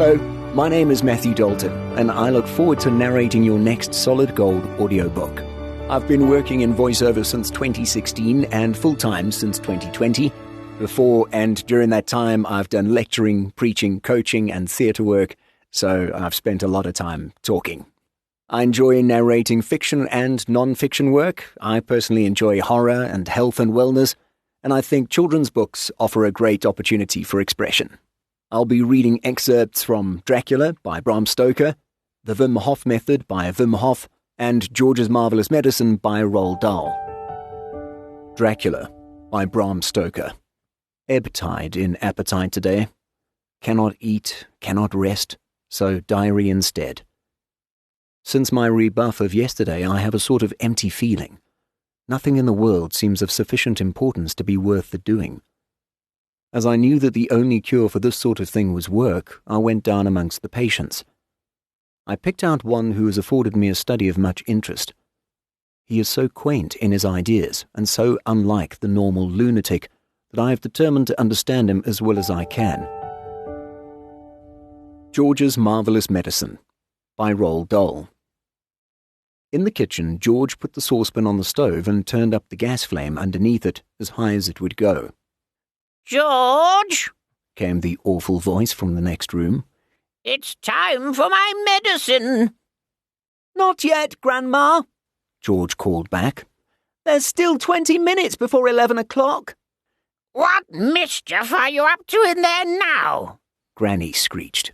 Hello, my name is Matthew Dalton, and I look forward to narrating your next Solid Gold audiobook. I've been working in voiceover since 2016 and full-time since 2020. Before and during that time, I've done lecturing, preaching, coaching, and theatre work, so I've spent a lot of time talking. I enjoy narrating fiction and non-fiction work. I personally enjoy horror and health and wellness, and I think children's books offer a great opportunity for expression. I'll be reading excerpts from Dracula by Bram Stoker, The Wim Hof Method by Wim Hof, and George's Marvelous Medicine by Roald Dahl. Dracula by Bram Stoker. Ebb tide in appetite today. Cannot eat, cannot rest, so diary instead. Since my rebuff of yesterday, I have a sort of empty feeling. Nothing in the world seems of sufficient importance to be worth the doing. As I knew that the only cure for this sort of thing was work, I went down amongst the patients. I picked out one who has afforded me a study of much interest. He is so quaint in his ideas, and so unlike the normal lunatic, that I have determined to understand him as well as I can. George's Marvelous Medicine by Roald Dahl. In the kitchen, George put the saucepan on the stove and turned up the gas flame underneath it as high as it would go. "George," came the awful voice from the next room. "it's time for my medicine." "Not yet, Grandma," George called back. "There's still 20 minutes before 11 o'clock. "What mischief are you up to in there now?" Granny screeched.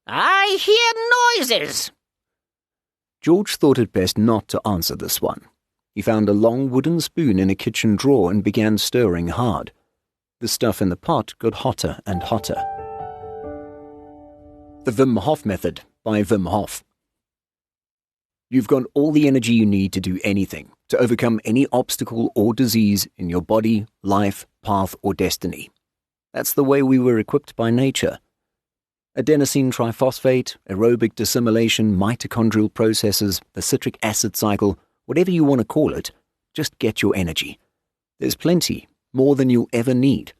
"I hear noises." George thought it best not to answer this one. He found a long wooden spoon in a kitchen drawer and began stirring hard. The stuff in the pot got hotter and hotter. The Wim Hof Method by Wim Hof. You've got all the energy you need to do anything, to overcome any obstacle or disease in your body, life, path, or destiny. That's the way we were equipped by nature. Adenosine triphosphate, aerobic dissimilation, mitochondrial processes, the citric acid cycle, whatever you want to call it, just get your energy. There's plenty, more than you'll ever need.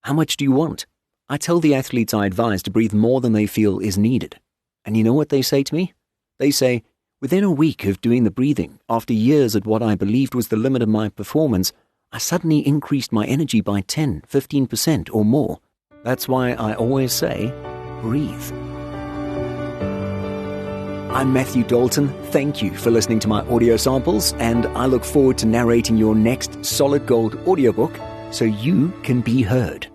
How much do you want? I tell the athletes I advise to breathe more than they feel is needed. And you know what they say to me? They say, within a week of doing the breathing, after years at what I believed was the limit of my performance, I suddenly increased my energy by 10, 15% or more. That's why I always say, breathe. I'm Matthew Dalton. Thank you for listening to my audio samples, and I look forward to narrating your next Solid Gold audiobook so you can be heard.